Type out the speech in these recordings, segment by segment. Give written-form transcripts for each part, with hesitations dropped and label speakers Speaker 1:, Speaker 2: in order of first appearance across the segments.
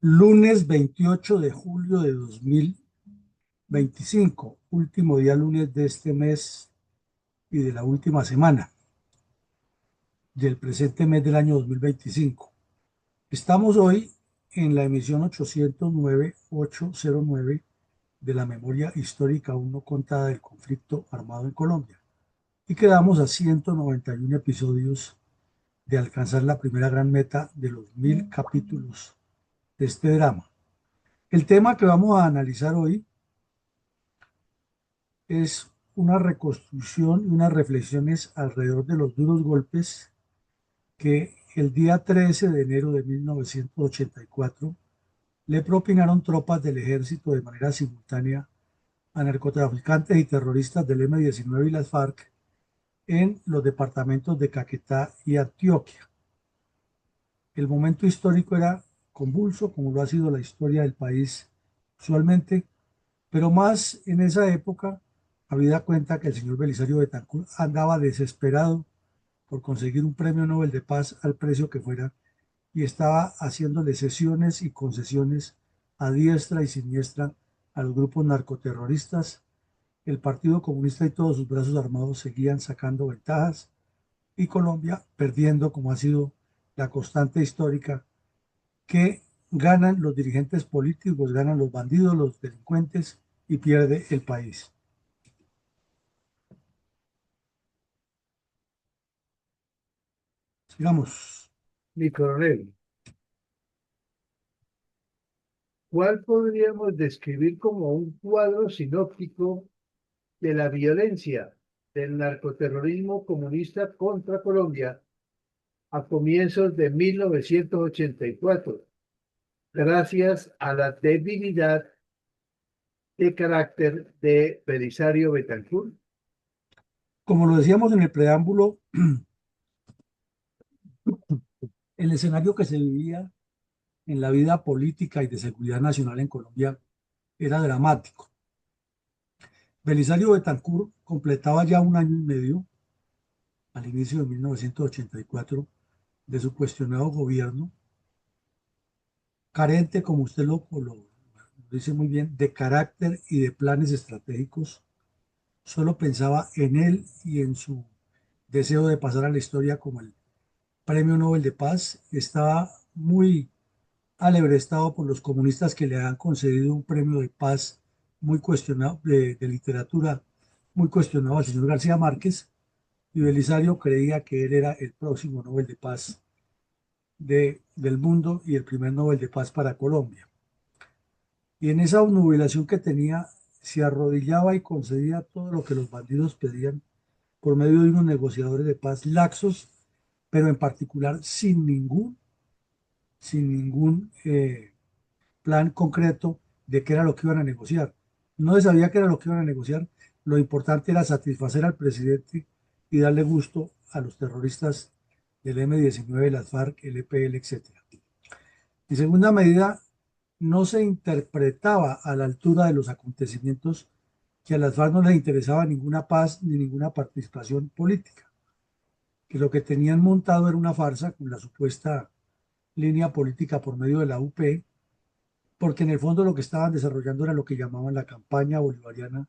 Speaker 1: Lunes 28 de julio de 2025, último día lunes de este mes y de la última semana del presente mes del año 2025. Estamos hoy en la emisión 809 de la memoria histórica aún no contada del conflicto armado en Colombia y quedamos a 191 episodios de alcanzar la primera gran meta de los 1000 capítulos de este drama. El tema que vamos a analizar hoy es una reconstrucción y unas reflexiones alrededor de los duros golpes que el día 13 de enero de 1984 le propinaron tropas del ejército de manera simultánea a narcotraficantes y terroristas del M-19 y las FARC en los departamentos de Caquetá y Antioquia. El momento histórico era convulso, como lo ha sido la historia del país usualmente, pero más en esa época, habida cuenta que el señor Belisario Betancur andaba desesperado por conseguir un premio Nobel de Paz al precio que fuera y estaba haciéndole cesiones y concesiones a diestra y siniestra a los grupos narcoterroristas. El Partido Comunista y todos sus brazos armados seguían sacando ventajas y Colombia perdiendo, como ha sido la constante histórica, que ganan los dirigentes políticos, ganan los bandidos, los delincuentes y pierde el país. Sigamos.
Speaker 2: Mi coronel, ¿cuál podríamos describir como un cuadro sinóptico de la violencia del narcoterrorismo comunista contra Colombia a comienzos de 1984, gracias a la debilidad de carácter de Belisario Betancourt?
Speaker 1: Como lo decíamos en el preámbulo, el escenario que se vivía en la vida política y de seguridad nacional en Colombia era dramático. Belisario Betancur completaba ya un año y medio, al inicio de 1984, de su cuestionado gobierno, carente, como usted lo dice muy bien, de carácter y de planes estratégicos. Solo pensaba en él y en su deseo de pasar a la historia como el Premio Nobel de Paz. Estaba muy alebrestado por los comunistas que le han concedido un premio de paz muy cuestionado, de literatura muy cuestionado al señor García Márquez, y Belisario creía que él era el próximo Nobel de Paz del mundo y el primer Nobel de Paz para Colombia. Y en esa obnubilación que tenía, se arrodillaba y concedía todo lo que los bandidos pedían por medio de unos negociadores de paz laxos, pero en particular sin ningún plan concreto de qué era lo que iban a negociar. No se sabía qué era lo que iban a negociar. Lo importante era satisfacer al presidente y darle gusto a los terroristas del M-19, las FARC, el EPL, etcétera. En segunda medida, no se interpretaba a la altura de los acontecimientos que a las FARC no les interesaba ninguna paz ni ninguna participación política, que lo que tenían montado era una farsa con la supuesta línea política por medio de la UP, porque en el fondo lo que estaban desarrollando era lo que llamaban la campaña bolivariana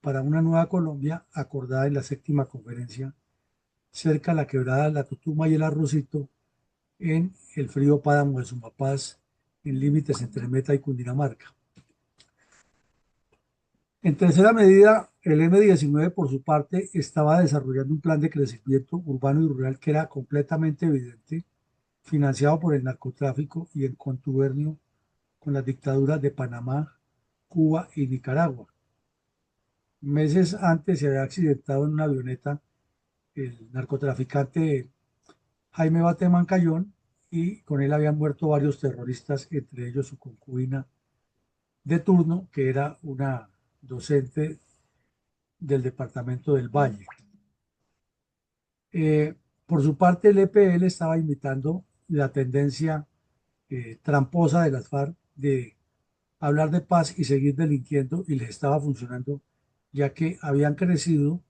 Speaker 1: para una nueva Colombia acordada en la séptima conferencia cerca de la quebrada La Tutuma y el Arrocito en el frío páramo de Sumapaz en límites entre Meta y Cundinamarca. En tercera medida, el M-19 por su parte estaba desarrollando un plan de crecimiento urbano y rural que era completamente evidente, financiado por el narcotráfico y en contubernio con las dictaduras de Panamá, Cuba y Nicaragua. Meses antes se había accidentado en una avioneta el narcotraficante Jaime Bateman Cayón y con él habían muerto varios terroristas, entre ellos su concubina de turno, que era una docente del departamento del Valle. Eh, por su parte, el EPL estaba imitando la tendencia tramposa de las FARC de hablar de paz y seguir delinquiendo y les estaba funcionando, ya que habían crecido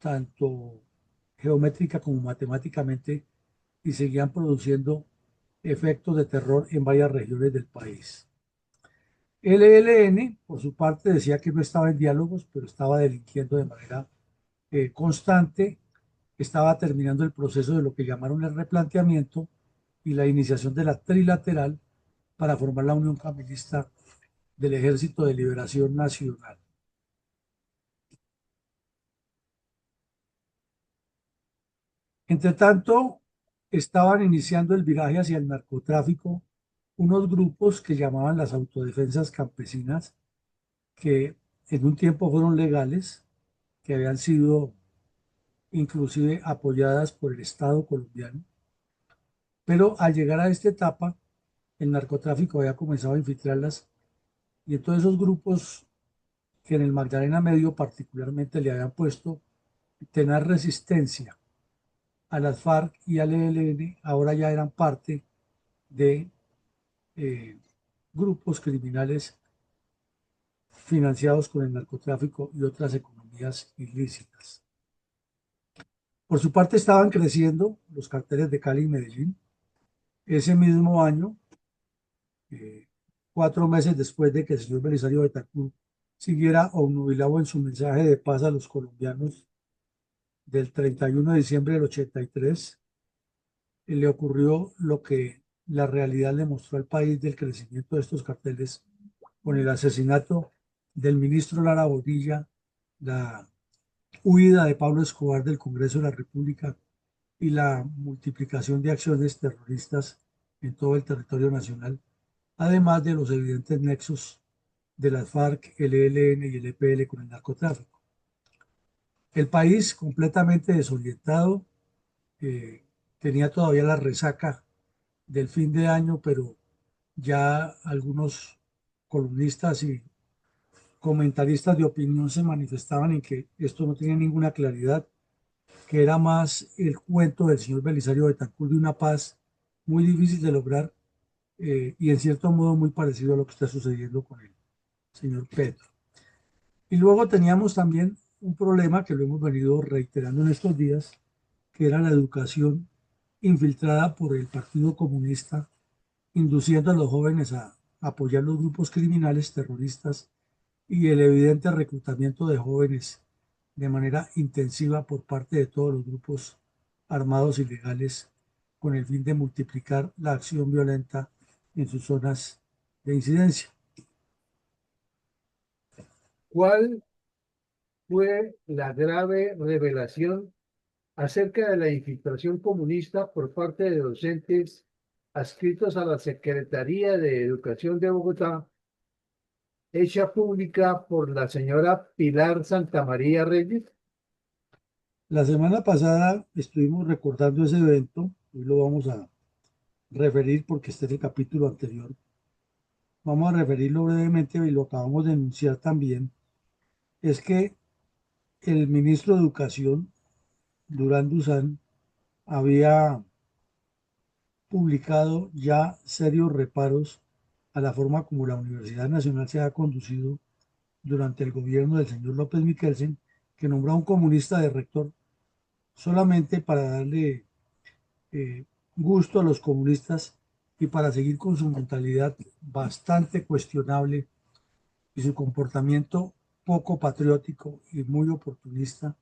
Speaker 1: tanto geométrica como matemáticamente y seguían produciendo efectos de terror en varias regiones del país. El ELN, por su parte, decía que no estaba en diálogos, pero estaba delinquiendo de manera constante, estaba terminando el proceso de lo que llamaron el replanteamiento y la iniciación de la trilateral para formar la Unión Caminista del Ejército de Liberación Nacional. Entre tanto, estaban iniciando el viraje hacia el narcotráfico unos grupos que llamaban las autodefensas campesinas, que en un tiempo fueron legales, que habían sido inclusive apoyadas por el Estado colombiano, pero al llegar a esta etapa, el narcotráfico había comenzado a infiltrarlas y entonces esos grupos que en el Magdalena Medio particularmente le habían puesto tener resistencia a las FARC y al ELN, ahora ya eran parte de eh, grupos criminales financiados con el narcotráfico y otras economías ilícitas. Por su parte estaban creciendo los carteles de Cali y Medellín. Ese mismo año, eh, 4 meses después de que el señor Belisario Betancur siguiera obnubilado en su mensaje de paz a los colombianos del 31 de diciembre del 83, le ocurrió lo que la realidad le mostró al país del crecimiento de estos carteles con el asesinato del ministro Lara Bonilla, la huida de Pablo Escobar del Congreso de la República y la multiplicación de acciones terroristas en todo el territorio nacional, además de los evidentes nexos de las FARC, el ELN y el EPL con el narcotráfico. El país completamente desorientado, eh, tenía todavía la resaca del fin de año, pero ya algunos columnistas y comentaristas de opinión se manifestaban en que esto no tenía ninguna claridad, que era más el cuento del señor Belisario Betancur de una paz muy difícil de lograr y en cierto modo muy parecido a lo que está sucediendo con el señor Petro. Y luego teníamos también un problema que lo hemos venido reiterando en estos días, que era la educación infiltrada por el Partido Comunista, induciendo a los jóvenes a apoyar los grupos criminales terroristas y el evidente reclutamiento de jóvenes de manera intensiva por parte de todos los grupos armados ilegales con el fin de multiplicar la acción violenta en sus zonas de incidencia.
Speaker 2: ¿Cuál fue la grave revelación acerca de la infiltración comunista por parte de docentes adscritos a la Secretaría de Educación de Bogotá, hecha pública por la señora Pilar Santamaría Reyes?
Speaker 1: La semana pasada estuvimos recordando ese evento, hoy lo vamos a referir porque este es el capítulo anterior. Vamos a referirlo brevemente y lo acabamos de denunciar también. Es que el ministro de Educación, Durán Duzán, había publicado ya serios reparos a la forma como la Universidad Nacional se ha conducido durante el gobierno del señor López Miquelsen, que nombró a un comunista de rector solamente para darle gusto a los comunistas y para seguir con su mentalidad bastante cuestionable y su comportamiento poco patriótico y muy oportunista.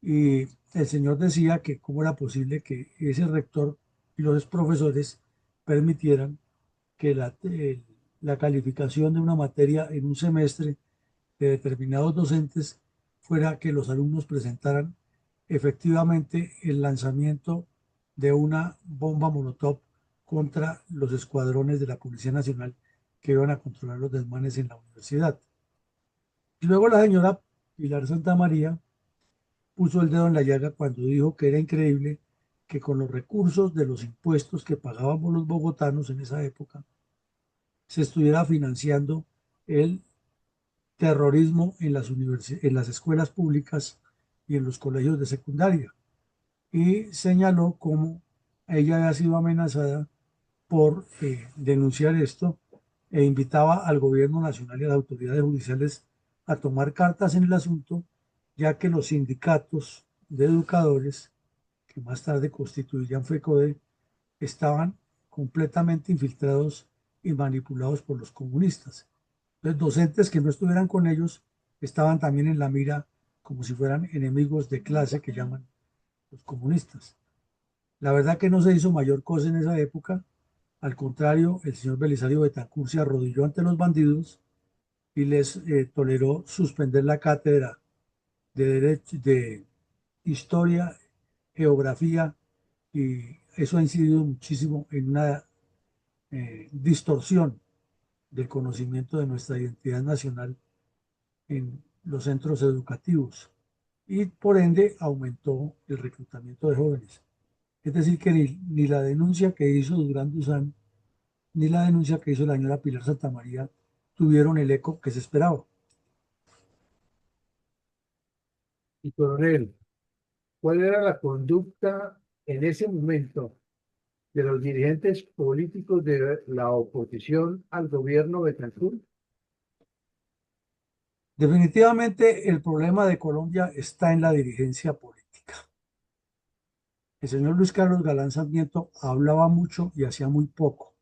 Speaker 1: Y el señor decía que cómo era posible que ese rector y los profesores permitieran que la calificación de una materia en un semestre de determinados docentes fuera que los alumnos presentaran efectivamente el lanzamiento de una bomba molotov contra los escuadrones de la Policía Nacional que iban a controlar los desmanes en la universidad. Y luego la señora Pilar Santamaría puso el dedo en la llaga cuando dijo que era increíble que con los recursos de los impuestos que pagábamos los bogotanos en esa época se estuviera financiando el terrorismo en las escuelas públicas y en los colegios de secundaria. Y señaló cómo ella había sido amenazada por denunciar esto e invitaba al gobierno nacional y a las autoridades judiciales a tomar cartas en el asunto, ya que los sindicatos de educadores, que más tarde constituirían FECODE, estaban completamente infiltrados y manipulados por los comunistas. Los docentes que no estuvieran con ellos estaban también en la mira como si fueran enemigos de clase que llaman los comunistas. La verdad que no se hizo mayor cosa en esa época. Al contrario, el señor Belisario Betancur se arrodilló ante los bandidos y les toleró suspender la cátedra de historia, geografía, y eso ha incidido muchísimo en una distorsión del conocimiento de nuestra identidad nacional en los centros educativos y por ende aumentó el reclutamiento de jóvenes. Es decir, que ni la denuncia que hizo Durán Duzán ni la denuncia que hizo la señora Pilar Santamaría tuvieron el eco que se esperaba.
Speaker 2: Y coronel, ¿cuál era la conducta en ese momento de los dirigentes políticos de la oposición al gobierno Betancourt?
Speaker 1: Definitivamente el problema de Colombia está en la dirigencia política. El señor Luis Carlos Galán Sarmiento hablaba mucho y hacía muy poco,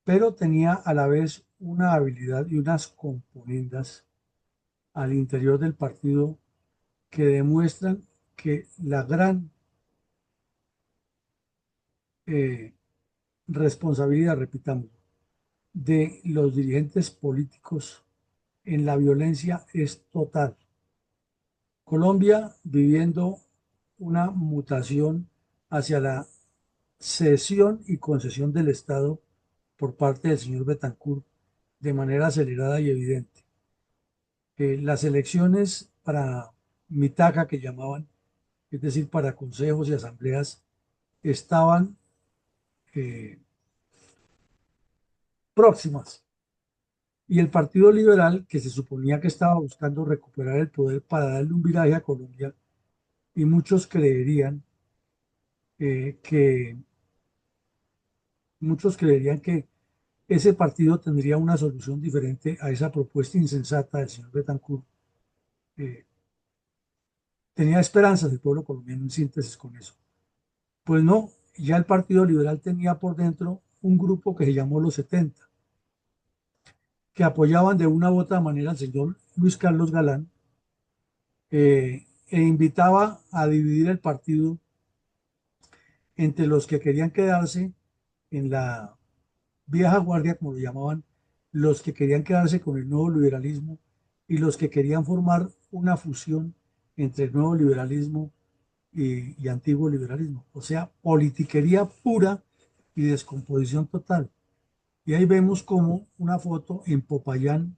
Speaker 1: pero tenía a la vez una habilidad y unas componendas al interior del partido que demuestran que la gran eh, responsabilidad, repitamos, de los dirigentes políticos en la violencia es total. Colombia viviendo una mutación hacia la cesión y concesión del Estado por parte del señor Betancourt de manera acelerada y evidente. Las elecciones para Mitaja, que llamaban, es decir, para consejos y asambleas, estaban eh, próximas. Y el Partido Liberal, que se suponía que estaba buscando recuperar el poder para darle un viraje a Colombia, y eh, que muchos creerían que ese partido tendría una solución diferente a esa propuesta insensata del señor Betancourt. Eh, Tenía esperanzas del pueblo colombiano en síntesis con eso. Pues no, ya el Partido Liberal tenía por dentro un grupo que se llamó Los 70, que apoyaban de una u otra manera al señor Luis Carlos Galán, e invitaba a dividir el partido entre los que querían quedarse en la vieja guardia, como lo llamaban, los que querían quedarse con el nuevo liberalismo y los que querían formar una fusión entre el nuevo liberalismo y antiguo liberalismo. O sea, politiquería pura y descomposición total. Y ahí vemos como una foto en Popayán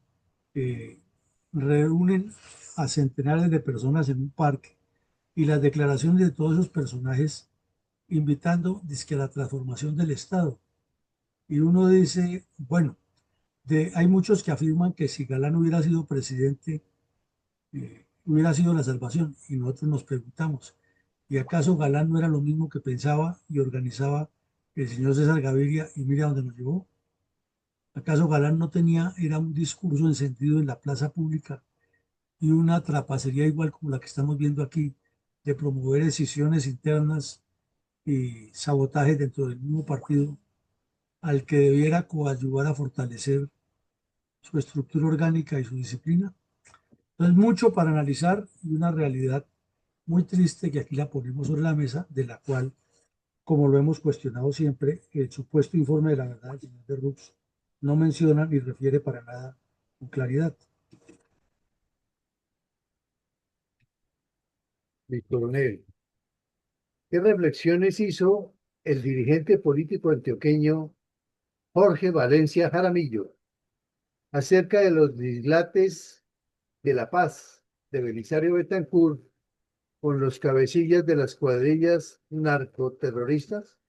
Speaker 1: eh, reúnen a centenares de personas en un parque y las declaraciones de todos esos personajes invitando dizque, a la transformación del Estado. Y uno dice, bueno, hay muchos que afirman que si Galán hubiera sido presidente, hubiera sido la salvación. Y nosotros nos preguntamos, ¿y acaso Galán no era lo mismo que pensaba y organizaba el señor César Gaviria y mira dónde nos llevó? ¿Acaso Galán no tenía, era un discurso encendido en la plaza pública y una trapacería igual como la que estamos viendo aquí, de promover decisiones internas y sabotajes dentro del mismo partido, al que debiera coadyuvar a fortalecer su estructura orgánica y su disciplina? Entonces, mucho para analizar y una realidad muy triste que aquí la ponemos sobre la mesa, de la cual, como lo hemos cuestionado siempre, el supuesto informe de la verdad del señor de Rux no menciona ni refiere para nada con claridad.
Speaker 2: Mi coronel, ¿qué reflexiones hizo el dirigente político antioqueño Jorge Valencia Jaramillo acerca de los dislates de la paz de Belisario Betancourt con los cabecillas de las cuadrillas narcoterroristas?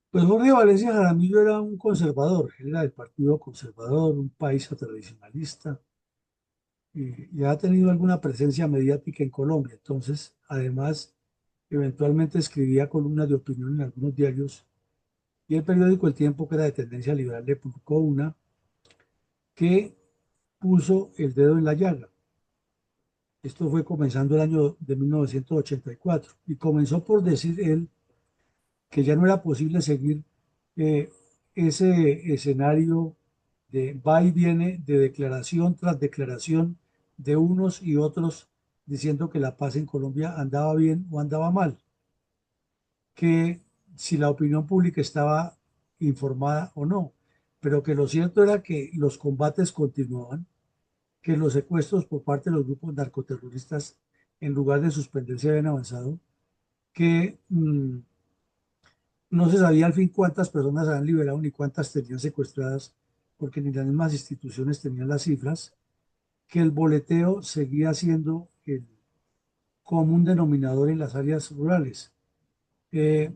Speaker 1: Pues Jorge Valencia Jaramillo era un conservador, él era del Partido Conservador, un paisa tradicionalista, y ha tenido alguna presencia mediática en Colombia. Entonces, además, eventualmente escribía columnas de opinión en algunos diarios y el periódico El Tiempo, que era de tendencia liberal, le publicó una que puso el dedo en la llaga. Esto fue comenzando el año de 1984 y comenzó por decir él que ya no era posible seguir eh, ese escenario de va y viene, de declaración tras declaración de unos y otros diciendo que la paz en Colombia andaba bien o andaba mal, que si la opinión pública estaba informada o no, pero que lo cierto era que los combates continuaban, que los secuestros por parte de los grupos narcoterroristas, en lugar de suspenderse, habían avanzado, que no se sabía al fin cuántas personas habían liberado ni cuántas tenían secuestradas, porque ni las mismas instituciones tenían las cifras, que el boleteo seguía siendo el común denominador en las áreas rurales. Eh,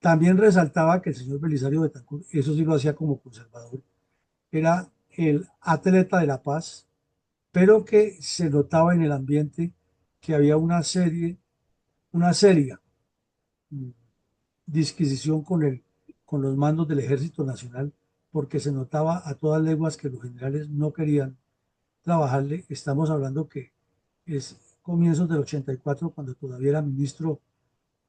Speaker 1: También resaltaba que el señor Belisario Betancur, eso sí lo hacía como conservador, era el atleta de la paz, pero que se notaba en el ambiente que había una seria mm, disquisición con los mandos del Ejército Nacional, porque se notaba a todas leguas que los generales no querían trabajarle. Estamos hablando que es comienzos del 84, cuando todavía era ministro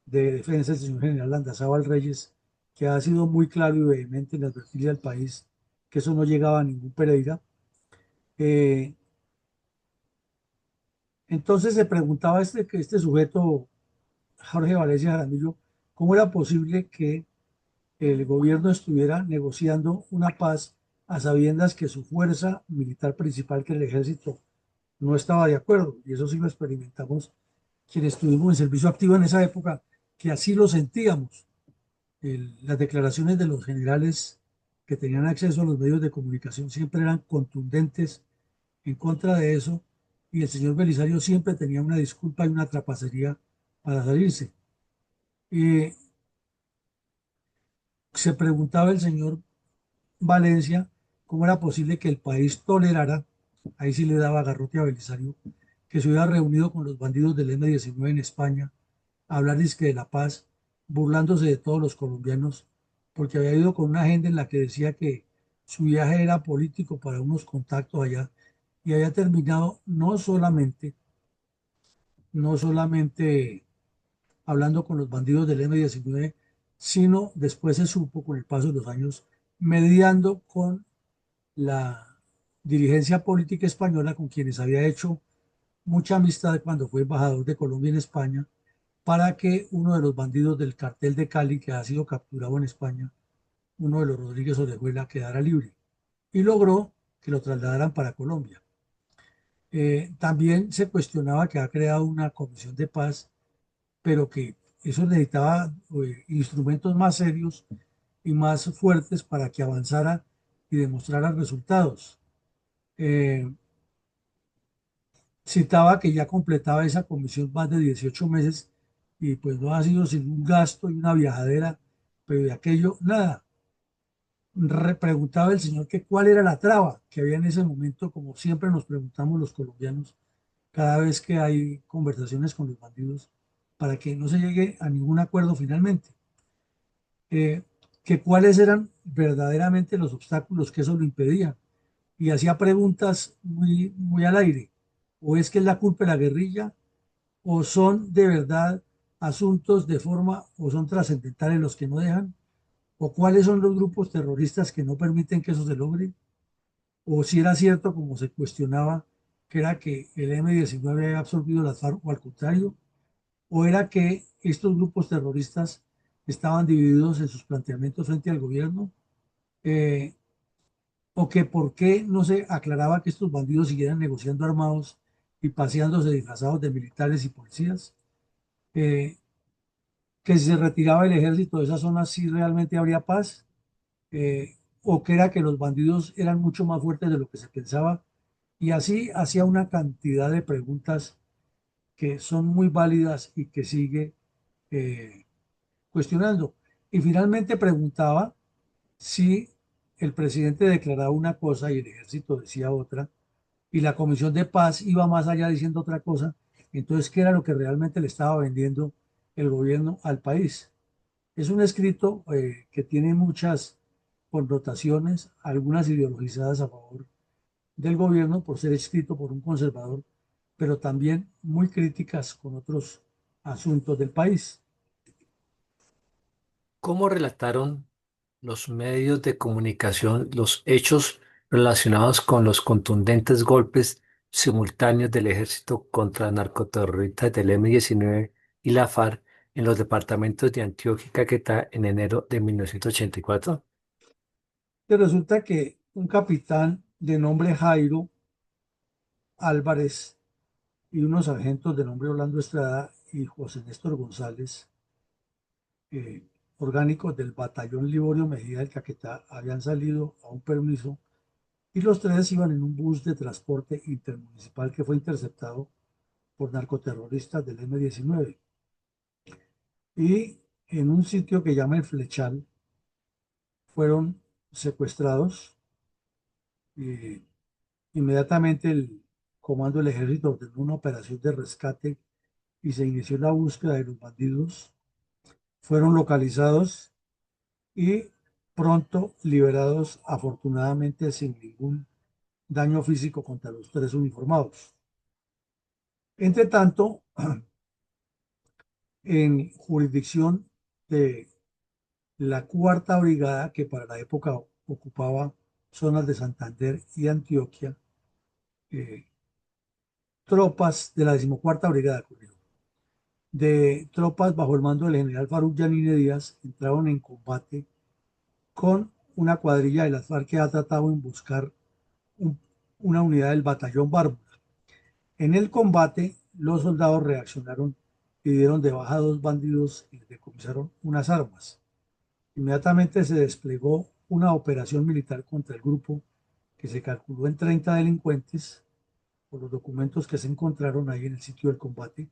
Speaker 1: de Defensa el señor general Landazábal Reyes, que ha sido muy claro y vehemente en advertirle al país que eso no llegaba a ningún Pereira. Eh, entonces se preguntaba que este sujeto, Jorge Valencia Jaramillo, cómo era posible que el gobierno estuviera negociando una paz a sabiendas que su fuerza militar principal, que el ejército, no estaba de acuerdo. Y eso sí lo experimentamos quienes estuvimos en servicio activo en esa época, que así lo sentíamos. Las declaraciones de los generales que tenían acceso a los medios de comunicación siempre eran contundentes en contra de eso, y el señor Belisario siempre tenía una disculpa y una trapacería para salirse. Y se preguntaba el señor Valencia cómo era posible que el país tolerara, ahí sí le daba garrote a Belisario, que se hubiera reunido con los bandidos del M-19 en España a hablar dizque de la paz, burlándose de todos los colombianos, porque había ido con una agenda en la que decía que su viaje era político para unos contactos allá, y había terminado no solamente hablando con los bandidos del M-19, sino después se supo con el paso de los años mediando con la dirigencia política española, con quienes había hecho mucha amistad cuando fue embajador de Colombia en España, para que uno de los bandidos del cartel de Cali, que ha sido capturado en España, uno de los Rodríguez Orejuela, quedara libre, y logró que lo trasladaran para Colombia. También se cuestionaba que ha creado una comisión de paz, pero que eso necesitaba instrumentos más serios y más fuertes para que avanzara y demostrara resultados. Eh, Citaba que ya completaba esa comisión más de 18 meses, y pues no ha sido sin un gasto y una viajadera, pero de aquello nada. Preguntaba el señor que cuál era la traba que había en ese momento, como siempre nos preguntamos los colombianos cada vez que hay conversaciones con los bandidos, para que no se llegue a ningún acuerdo finalmente. Eh, que cuáles eran verdaderamente los obstáculos que eso lo impedía. Y hacía preguntas muy, muy al aire. ¿O es que es la culpa de la guerrilla? ¿O son de verdad asuntos de forma o son trascendentales los que no dejan? ¿O cuáles son los grupos terroristas que no permiten que eso se logre? ¿O si era cierto, como se cuestionaba, que era que el M-19 había absorbido las FARC, o al contrario? ¿O era que estos grupos terroristas estaban divididos en sus planteamientos frente al gobierno? Eh, ¿O que por qué no se aclaraba que estos bandidos siguieran negociando armados y paseándose disfrazados de militares y policías? Eh, que si se retiraba el ejército de esa zona sí realmente habría paz, o que era que los bandidos eran mucho más fuertes de lo que se pensaba, y así hacía una cantidad de preguntas que son muy válidas y que sigue eh, cuestionando. Y finalmente preguntaba si el presidente declaraba una cosa y el ejército decía otra, y la Comisión de Paz iba más allá diciendo otra cosa. Entonces, ¿qué era lo que realmente le estaba vendiendo el gobierno al país? Es un escrito que tiene muchas connotaciones, algunas ideologizadas a favor del gobierno por ser escrito por un conservador, pero también muy críticas con otros asuntos del país.
Speaker 3: ¿Cómo relataron los medios de comunicación los hechos relacionados con los contundentes golpes simultáneos del ejército contra narcoterroristas del M-19 y la FARC en los departamentos de Antioquia y Caquetá en enero de 1984?
Speaker 1: Y resulta que un capitán de nombre Jairo Álvarez y unos sargentos de nombre Orlando Estrada y José Néstor González, eh, orgánicos del batallón Liborio Mejía del Caquetá, habían salido a un permiso y los tres iban en un bus de transporte intermunicipal que fue interceptado por narcoterroristas del M-19. Y en un sitio que llama El Flechal fueron secuestrados. Y inmediatamente el comando del ejército ordenó una operación de rescate y se inició la búsqueda de los bandidos. Fueron localizados y pronto liberados, afortunadamente sin ningún daño físico contra los tres uniformados. Entre tanto, en jurisdicción de la Cuarta Brigada, que para la época ocupaba zonas de Santander y Antioquia, eh, tropas de la 14ª Brigada, de tropas bajo el mando del general Faruk Yanine Díaz, entraron en combate con una cuadrilla de las FARC que ha tratado en buscar un- una unidad del batallón Bárbaro. En el combate, los soldados reaccionaron y dieron de baja a dos bandidos y decomisaron unas armas. Inmediatamente se desplegó una operación militar contra el grupo que se calculó en 30 delincuentes por los documentos que se encontraron ahí en el sitio del combate.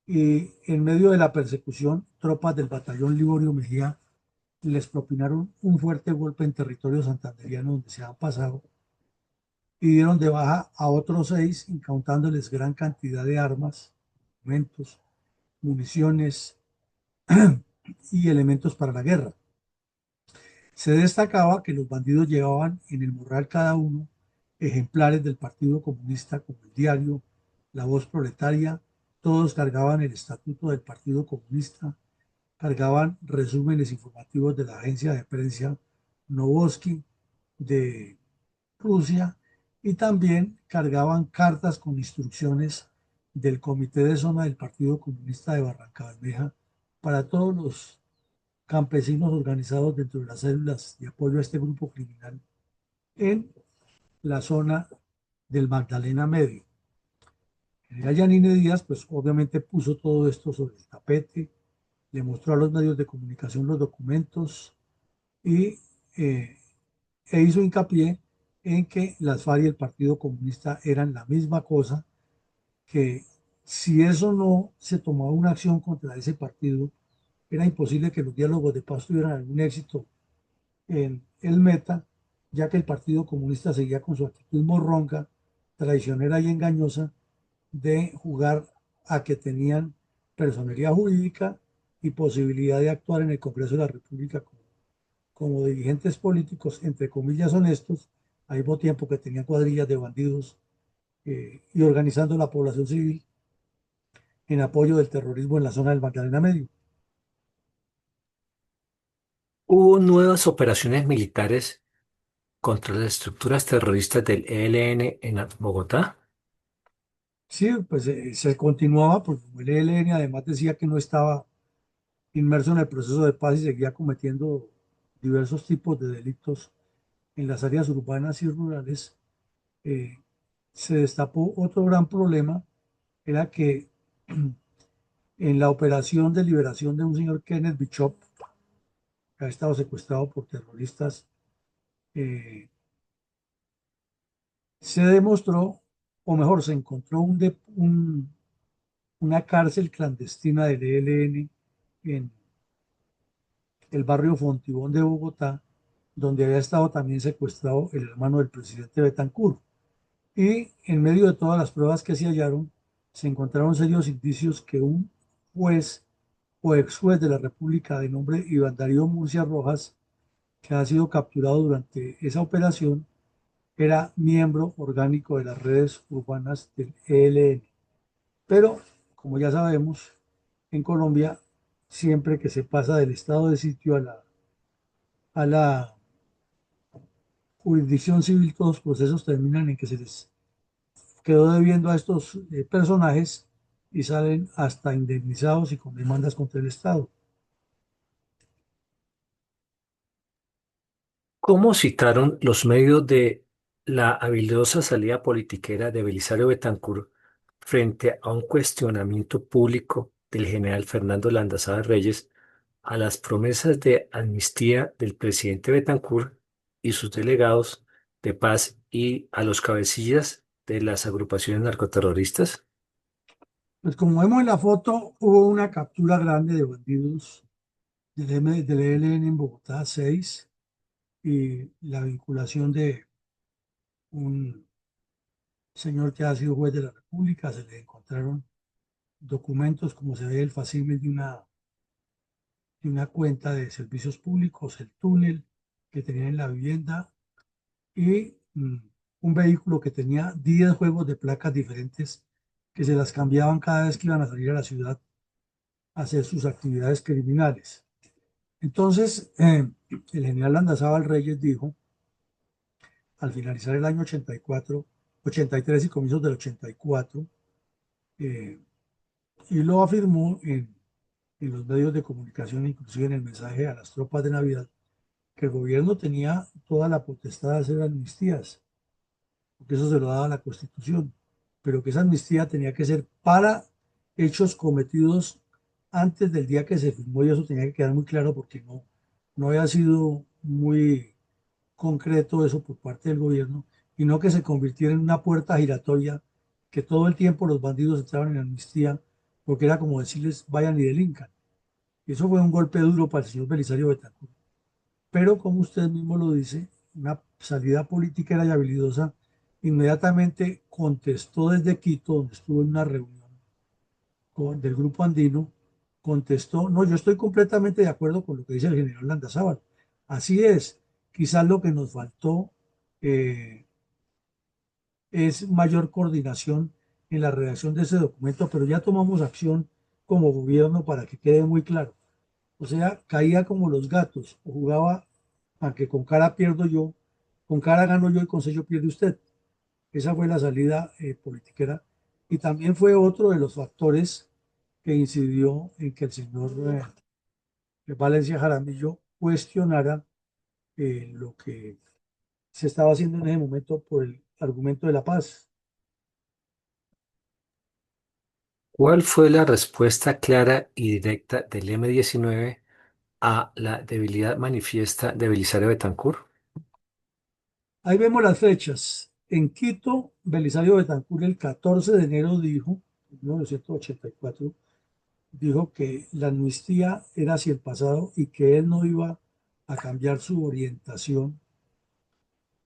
Speaker 1: Y en medio de la persecución, tropas del batallón Liborio Mejía les propinaron un fuerte golpe en territorio santanderiano donde se han pasado y dieron de baja a otros 6, incautándoles gran cantidad de armas, documentos, municiones y elementos para la guerra. Se destacaba que los bandidos llevaban en el morral cada uno ejemplares del Partido Comunista como el diario La Voz Proletaria, todos cargaban el estatuto del Partido Comunista, cargaban resúmenes informativos de la agencia de prensa Novosti de Rusia y también cargaban cartas con instrucciones del Comité de Zona del Partido Comunista de Barranca Bermeja para todos los campesinos organizados dentro de las células de apoyo a este grupo criminal en la zona del Magdalena Medio. El general Yanine Díaz, pues obviamente puso todo esto sobre el tapete, le mostró a los medios de comunicación los documentos y eh, e hizo hincapié en que las FARC y el Partido Comunista eran la misma cosa, que si eso no se tomaba una acción contra ese partido, era imposible que los diálogos de paz tuvieran algún éxito en el Meta, ya que el Partido Comunista seguía con su actitud morronca, traicionera y engañosa de jugar a que tenían personería jurídica y posibilidad de actuar en el Congreso de la República como dirigentes políticos, entre comillas, honestos, al mismo tiempo que tenían cuadrillas de bandidos y organizando la población civil en apoyo del terrorismo en la zona del Magdalena Medio.
Speaker 3: Hubo nuevas operaciones militares contra las estructuras terroristas del ELN en Bogotá.
Speaker 1: Sí, pues se continuaba, porque el ELN además decía que no estaba inmerso en el proceso de paz y seguía cometiendo diversos tipos de delitos en las áreas urbanas y rurales. eh, Se destapó otro gran problema, era que en la operación de liberación de un señor Kenneth Bishop, que ha estado secuestrado por terroristas, eh, se demostró, o mejor, se encontró una cárcel clandestina del ELN en el barrio Fontibón de Bogotá, donde había estado también secuestrado el hermano del presidente Betancourt. Y en medio de todas las pruebas que se hallaron, se encontraron serios indicios que un juez o ex juez de la República de nombre Iván Darío Murcia Rojas, que ha sido capturado durante esa operación, era miembro orgánico de las redes urbanas del ELN. Pero, como ya sabemos, en Colombia siempre que se pasa del estado de sitio a la jurisdicción civil, todos los procesos terminan en que se les quedó debiendo a estos personajes y salen hasta indemnizados y con demandas contra el Estado.
Speaker 3: ¿Cómo citaron los medios de la habilidosa salida politiquera de Belisario Betancur frente a un cuestionamiento público del general Fernando Landazábal Reyes a las promesas de amnistía del presidente Betancur y sus delegados de paz y a los cabecillas de las agrupaciones narcoterroristas?
Speaker 1: Pues como vemos en la foto, hubo una captura grande de bandidos del ELN en Bogotá, 6, y la vinculación de un señor que ha sido juez de la República. Se le encontraron documentos, como se ve el facímil de una cuenta de servicios públicos, el túnel que tenía en la vivienda y un vehículo que tenía 10 juegos de placas diferentes que se las cambiaban cada vez que iban a salir a la ciudad a hacer sus actividades criminales. Entonces, el general Landazábal Reyes dijo, al finalizar el año 84, 83 y comienzos del 84, eh, y lo afirmó en los medios de comunicación, inclusive en el mensaje a las tropas de Navidad, que el gobierno tenía toda la potestad de hacer amnistías, porque eso se lo daba la Constitución, pero que esa amnistía tenía que ser para hechos cometidos antes del día que se firmó y eso tenía que quedar muy claro porque no había sido muy concreto eso por parte del gobierno y no que se convirtiera en una puerta giratoria que todo el tiempo los bandidos entraban en amnistía porque era como decirles vayan y delincan. Y eso fue un golpe duro para el señor Belisario Betancur. Pero como usted mismo lo dice, una salida política y habilidosa, inmediatamente contestó desde Quito, donde estuvo en una reunión del grupo andino, contestó, no, yo estoy completamente de acuerdo con lo que dice el general Landazábal. Así es, quizás lo que nos faltó eh, es mayor coordinación en la redacción de ese documento, pero ya tomamos acción como gobierno para que quede muy claro. O sea, caía como los gatos, o jugaba a que con cara pierdo yo, con cara gano yo y con sello pierde usted. Esa fue la salida politiquera y también fue otro de los factores que incidió en que el señor Valencia Jaramillo cuestionara lo que se estaba haciendo en ese momento por el argumento de la paz.
Speaker 3: ¿Cuál fue la respuesta clara y directa del M-19 a la debilidad manifiesta de Belisario Betancur?
Speaker 1: Ahí vemos las fechas. En Quito, Belisario Betancur el 14 de enero dijo, en 1984, dijo que la amnistía era hacia el pasado y que él no iba a cambiar su orientación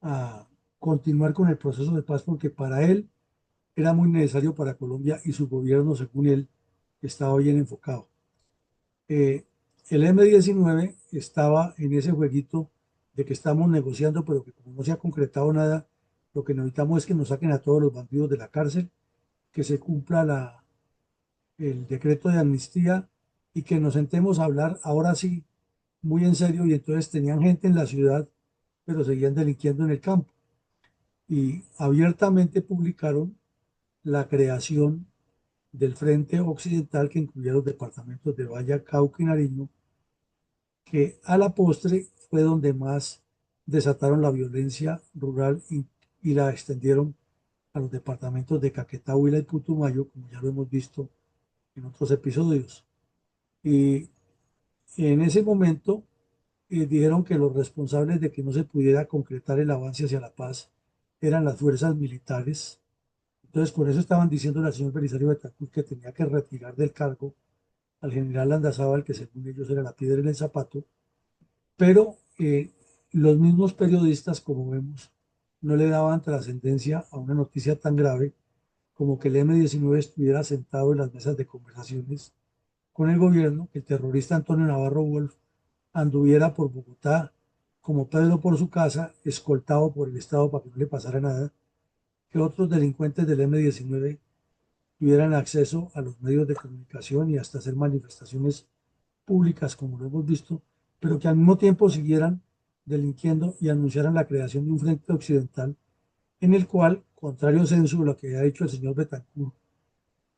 Speaker 1: a continuar con el proceso de paz porque para él era muy necesario para Colombia y su gobierno, según él, estaba bien enfocado. Eh, el M-19 estaba en ese jueguito de que estamos negociando, pero que como no se ha concretado nada, lo que necesitamos es que nos saquen a todos los bandidos de la cárcel, que se cumpla el decreto de amnistía y que nos sentemos a hablar ahora sí, muy en serio. Y entonces tenían gente en la ciudad, pero seguían delinquiendo en el campo. Y abiertamente publicaron la creación del Frente Occidental que incluía los departamentos de Valle, Cauca y Nariño, que a la postre fue donde más desataron la violencia rural y la extendieron a los departamentos de Caquetá, Huila y Putumayo, como ya lo hemos visto en otros episodios. Y en ese momento dijeron que los responsables de que no se pudiera concretar el avance hacia la paz eran las fuerzas militares. Entonces, por eso estaban diciendo al señor Belisario Betancur que tenía que retirar del cargo al general Landazábal, que según ellos era la piedra en el zapato, pero los mismos periodistas, como vemos, no le daban trascendencia a una noticia tan grave como que el M-19 estuviera sentado en las mesas de conversaciones con el gobierno, que el terrorista Antonio Navarro Wolf anduviera por Bogotá como Pedro por su casa, escoltado por el Estado para que no le pasara nada, que otros delincuentes del M-19 tuvieran acceso a los medios de comunicación y hasta hacer manifestaciones públicas, como lo hemos visto, pero que al mismo tiempo siguieran delinquiendo y anunciaran la creación de un frente occidental en el cual, contrario a censo, lo que ha dicho el señor Betancourt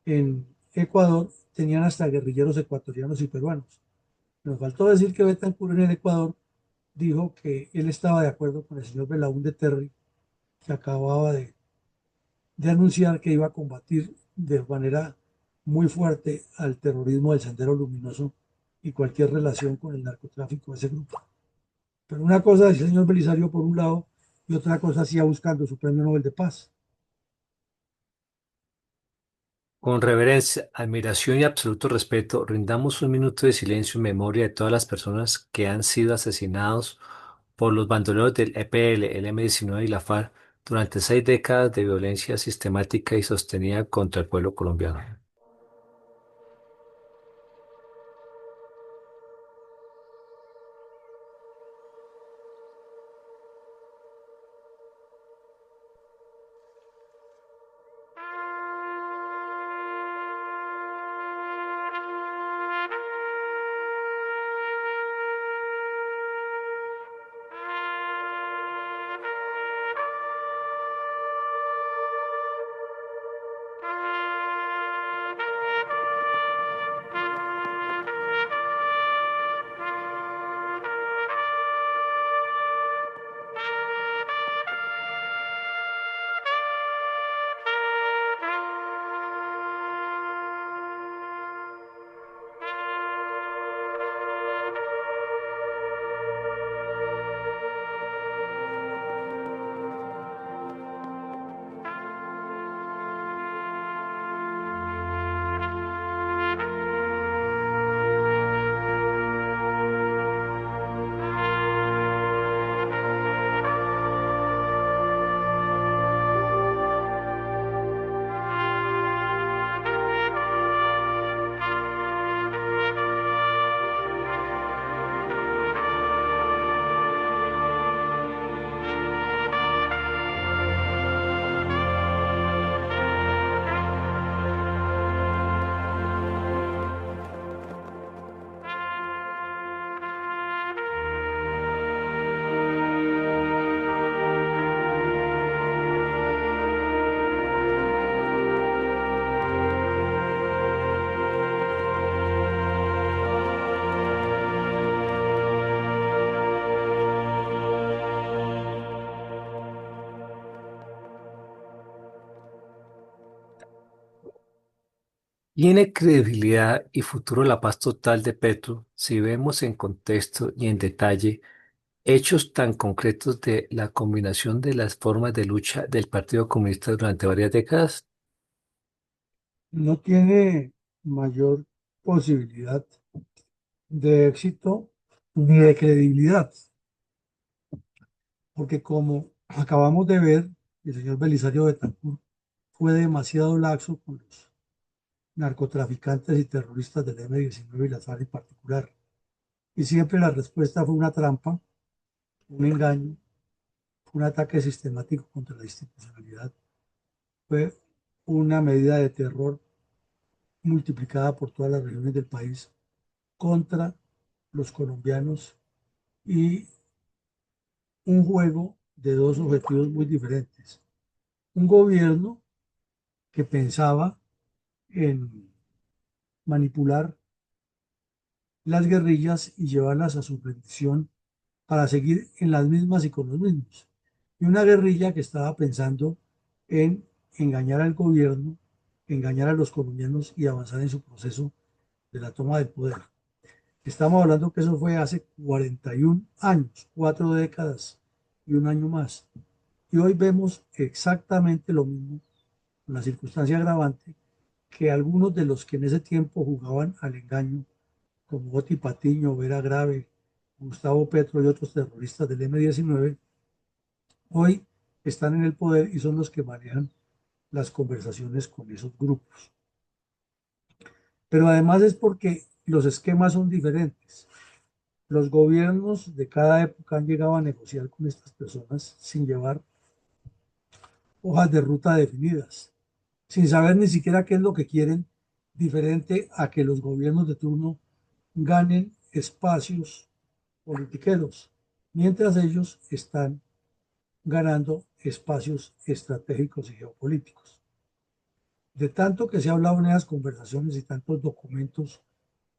Speaker 1: en Ecuador, tenían hasta guerrilleros ecuatorianos y peruanos. Nos faltó decir que Betancourt en el Ecuador dijo que él estaba de acuerdo con el señor Belaúnde Terry, que acababa de anunciar que iba a combatir de manera muy fuerte al terrorismo del Sendero Luminoso y cualquier relación con el narcotráfico de ese grupo. Pero una cosa es el señor Belisario por un lado y otra cosa hacía buscando su premio Nobel de Paz.
Speaker 3: Con reverencia, admiración y absoluto respeto, rindamos un minuto de silencio en memoria de todas las personas que han sido asesinados por los bandoleros del EPL, el M-19 y la FARC durante 6 décadas de violencia sistemática y sostenida contra el pueblo colombiano. ¿Tiene credibilidad y futuro la paz total de Petro si vemos en contexto y en detalle hechos tan concretos de la combinación de las formas de lucha del Partido Comunista durante varias décadas?
Speaker 1: No tiene mayor posibilidad de éxito ni de credibilidad, porque como acabamos de ver, el señor Belisario Betancourt fue demasiado laxo con los narcotraficantes y terroristas del M-19 y las FARC en particular. Y siempre la respuesta fue una trampa, un engaño, fue un ataque sistemático contra la institucionalidad, fue una medida de terror multiplicada por todas las regiones del país contra los colombianos y un juego de dos objetivos muy diferentes. Un gobierno que pensaba en manipular las guerrillas y llevarlas a su rendición para seguir en las mismas y con los mismos. Y una guerrilla que estaba pensando en engañar al gobierno, engañar a los colombianos y avanzar en su proceso de la toma del poder. Estamos hablando que eso fue hace 41 años, 4 décadas y un año más. Y hoy vemos exactamente lo mismo, con la circunstancia agravante, que algunos de los que en ese tiempo jugaban al engaño, como Oti Patiño, Vera Grave, Gustavo Petro y otros terroristas del M-19, hoy están en el poder y son los que manejan las conversaciones con esos grupos. Pero además es porque los esquemas son diferentes. Los gobiernos de cada época han llegado a negociar con estas personas sin llevar hojas de ruta definidas, sin saber ni siquiera qué es lo que quieren, diferente a que los gobiernos de turno ganen espacios politiqueros, mientras ellos están ganando espacios estratégicos y geopolíticos. De tanto que se ha hablado en esas conversaciones y tantos documentos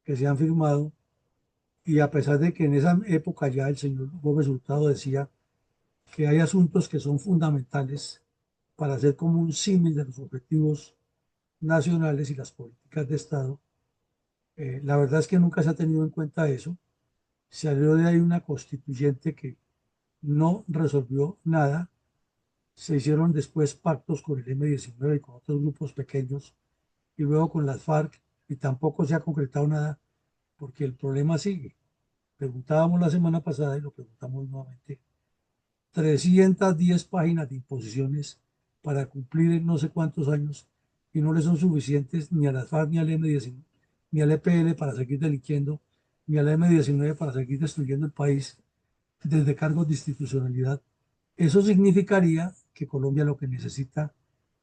Speaker 1: que se han firmado, y a pesar de que en esa época ya el señor Gómez Hurtado decía que hay asuntos que son fundamentales para hacer como un símil de los objetivos nacionales y las políticas de Estado, la verdad es que nunca se ha tenido en cuenta eso. Salió de ahí una constituyente que no resolvió nada. Se hicieron después pactos con el M-19 y con otros grupos pequeños y luego con las FARC y tampoco se ha concretado nada porque el problema sigue. Preguntábamos la semana pasada y lo preguntamos nuevamente. 310 páginas de imposiciones para cumplir en no sé cuántos años y no le son suficientes ni a las FARC ni al M-19, ni al EPL para seguir delinquiendo, ni al M-19 para seguir destruyendo el país desde cargos de institucionalidad. Eso significaría que Colombia lo que necesita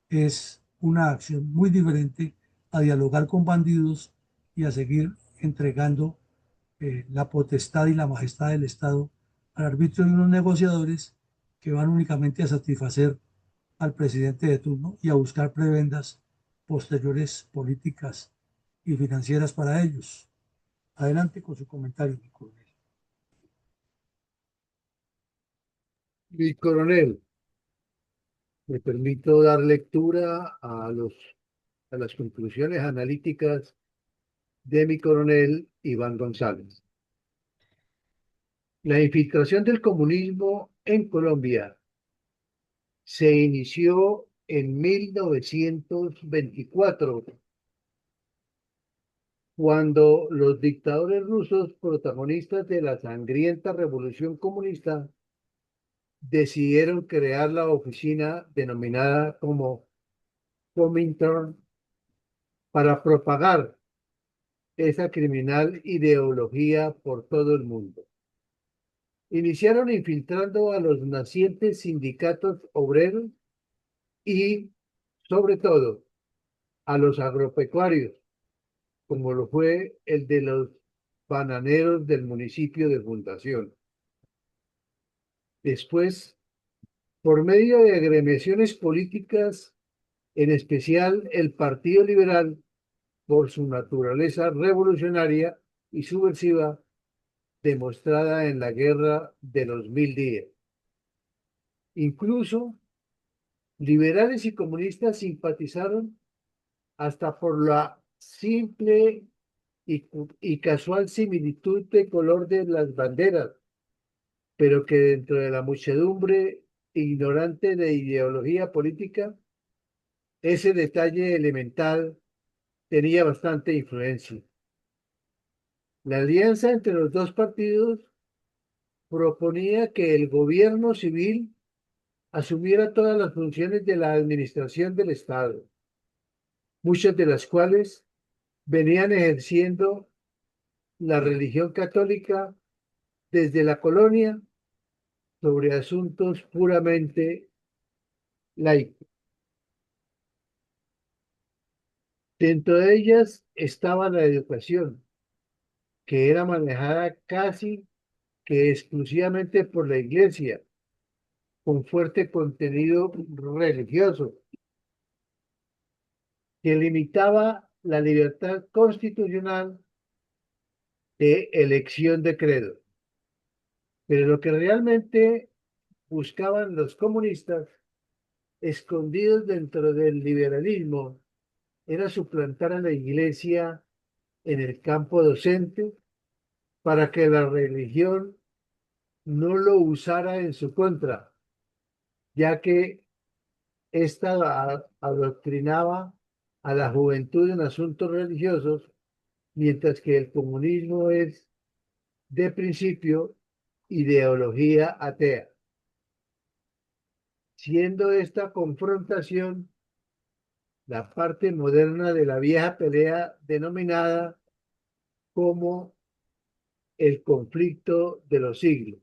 Speaker 1: es una acción muy diferente a dialogar con bandidos y a seguir entregando la potestad y la majestad del Estado al arbitrio de unos negociadores que van únicamente a satisfacer al presidente de turno y a buscar prebendas posteriores políticas y financieras para ellos. Adelante con su comentario, mi coronel.
Speaker 2: Mi coronel, me permito dar lectura a las conclusiones analíticas de mi coronel Iván González. La infiltración del comunismo en Colombia se inició en 1924, cuando los dictadores rusos protagonistas de la sangrienta revolución comunista decidieron crear la oficina denominada como Comintern para propagar esa criminal ideología por todo el mundo. Iniciaron infiltrando a los nacientes sindicatos obreros y, sobre todo, a los agropecuarios, como lo fue el de los bananeros del municipio de Fundación. Después, por medio de agremiaciones políticas, en especial el Partido Liberal, por su naturaleza revolucionaria y subversiva, demostrada en la Guerra de los 1000 días. Incluso, liberales y comunistas simpatizaron hasta por la simple y casual similitud de color de las banderas, pero que dentro de la muchedumbre ignorante de ideología política, ese detalle elemental tenía bastante influencia. La alianza entre los dos partidos proponía que el gobierno civil asumiera todas las funciones de la administración del Estado, muchas de las cuales venían ejerciendo la religión católica desde la colonia sobre asuntos puramente laicos. Dentro de ellas estaba la educación, que era manejada casi que exclusivamente por la Iglesia, con fuerte contenido religioso, que limitaba la libertad constitucional de elección de credo. Pero lo que realmente buscaban los comunistas, escondidos dentro del liberalismo, era suplantar a la Iglesia en el campo docente para que la religión no lo usara en su contra, ya que ésta adoctrinaba a la juventud en asuntos religiosos, mientras que el comunismo es, de principio, ideología atea. Siendo esta confrontación la parte moderna de la vieja pelea denominada como el conflicto de los siglos.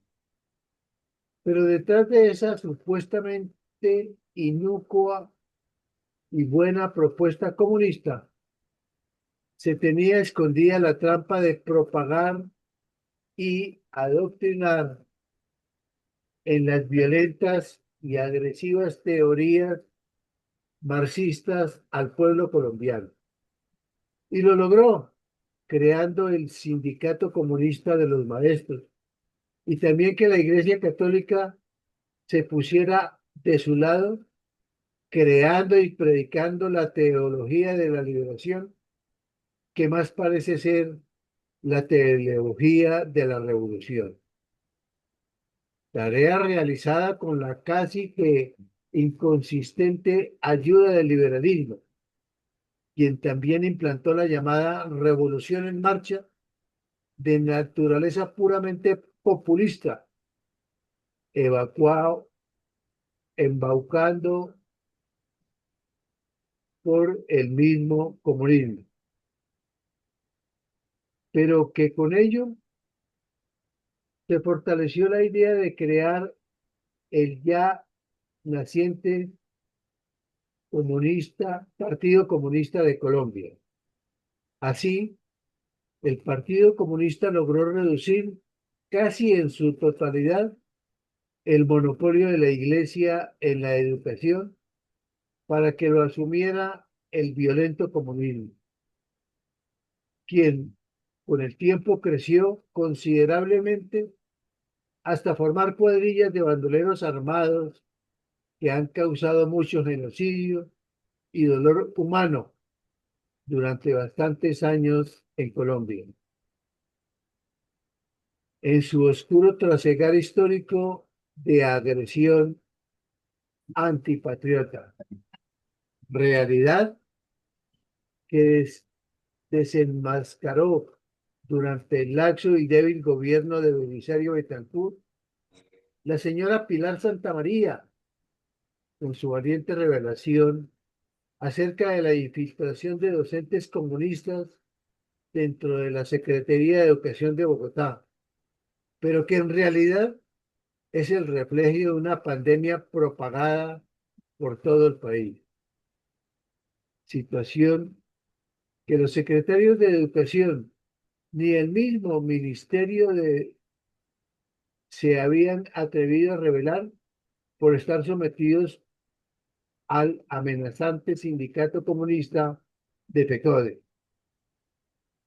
Speaker 2: Pero detrás de esa supuestamente inocua y buena propuesta comunista se tenía escondida la trampa de propagar y adoctrinar en las violentas y agresivas teorías marxistas al pueblo colombiano. Y lo logró, creando el Sindicato Comunista de los Maestros, y también que la Iglesia Católica se pusiera de su lado, creando y predicando la teología de la liberación, que más parece ser la teología de la revolución. Tarea realizada con la casi que inconsistente ayuda del liberalismo, quien también implantó la llamada revolución en marcha de naturaleza puramente populista, evacuado, embaucando por el mismo comunismo, pero que con ello se fortaleció la idea de crear el ya naciente Partido Comunista de Colombia. Así, el Partido Comunista logró reducir casi en su totalidad el monopolio de la Iglesia en la educación para que lo asumiera el violento comunismo, quien con el tiempo creció considerablemente hasta formar cuadrillas de bandoleros armados que han causado mucho genocidio y dolor humano durante bastantes años en Colombia. En su oscuro trasegar histórico de agresión antipatriota, realidad que desenmascaró durante el laxo y débil gobierno de Belisario Betancourt la señora Pilar Santamaría, con su valiente revelación acerca de la infiltración de docentes comunistas dentro de la Secretaría de Educación de Bogotá, pero que en realidad es el reflejo de una pandemia propagada por todo el país. Situación que los secretarios de Educación ni el mismo Ministerio se habían atrevido a revelar por estar sometidos al amenazante sindicato comunista de FECODE.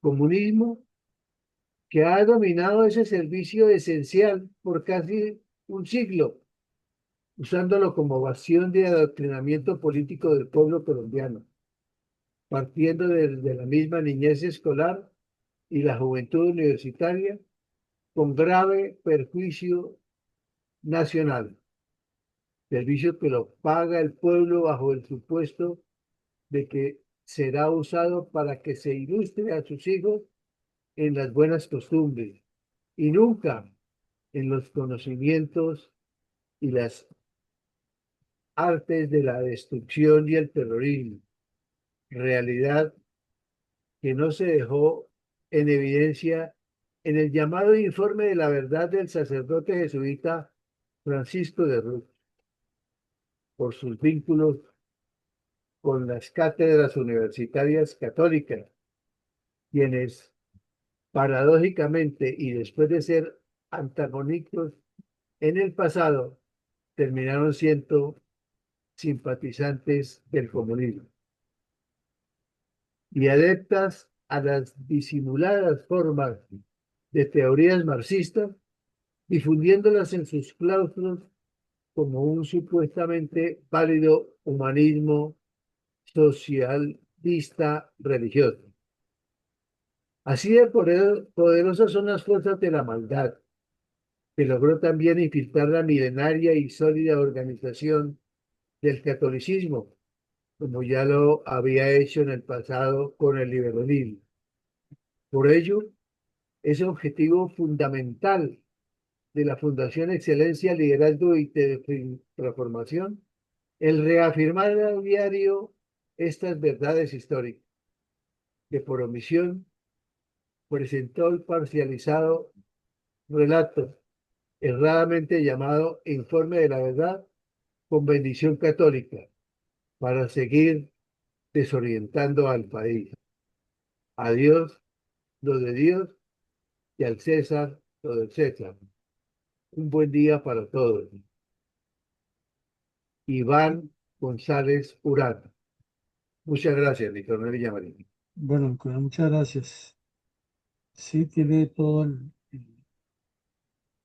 Speaker 2: Comunismo que ha dominado ese servicio esencial por casi un siglo, usándolo como bastión de adoctrinamiento político del pueblo colombiano, partiendo desde la misma niñez escolar y la juventud universitaria, con grave perjuicio nacional, servicio que lo paga el pueblo bajo el supuesto de que será usado para que se ilustre a sus hijos en las buenas costumbres y nunca en los conocimientos y las artes de la destrucción y el terrorismo, realidad que no se dejó en evidencia en el llamado informe de la verdad del sacerdote jesuita Francisco de Ruz, por sus vínculos con las cátedras universitarias católicas, quienes paradójicamente y después de ser antagónicos en el pasado, terminaron siendo simpatizantes del comunismo y adeptas a las disimuladas formas de teorías marxistas, difundiéndolas en sus claustros como un supuestamente válido humanismo socialista religioso. Así de poderosas son las fuerzas de la maldad, que logró también infiltrar la milenaria y sólida organización del catolicismo, como ya lo había hecho en el pasado con el liberalismo. Por ello, es objetivo fundamental de la Fundación Excelencia, Liderazgo y Transformación el reafirmar a diario estas verdades históricas, que por omisión presentó el parcializado relato erradamente llamado Informe de la Verdad con bendición católica, para seguir desorientando al país. A Dios lo de Dios y al César lo del César. Un buen día para todos. Iván González Urán. Muchas gracias, mi coronel Villamarín.
Speaker 1: Bueno, Nicolás, muchas gracias. Sí, tiene todo el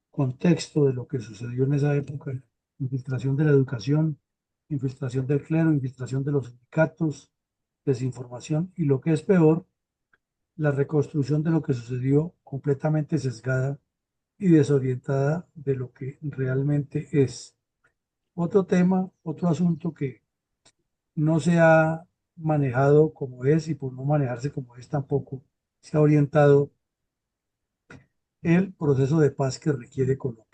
Speaker 1: contexto de lo que sucedió en esa época: infiltración de la educación, infiltración del clero, infiltración de los sindicatos, desinformación y, lo que es peor, la reconstrucción de lo que sucedió completamente sesgada y desorientada de lo que realmente es. Otro tema, otro asunto que no se ha manejado como es, y por no manejarse como es tampoco se ha orientado el proceso de paz que requiere Colombia.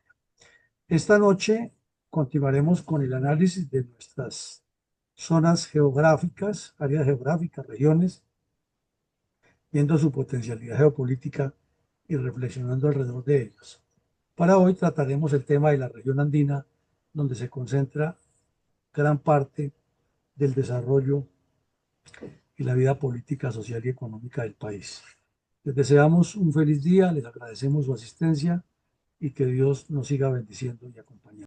Speaker 1: Esta noche continuaremos con el análisis de nuestras zonas geográficas, áreas geográficas, regiones, viendo su potencialidad geopolítica y reflexionando alrededor de ellos. Para hoy trataremos el tema de la región andina, donde se concentra gran parte del desarrollo y la vida política, social y económica del país. Les deseamos un feliz día, les agradecemos su asistencia y que Dios nos siga bendiciendo y acompañando.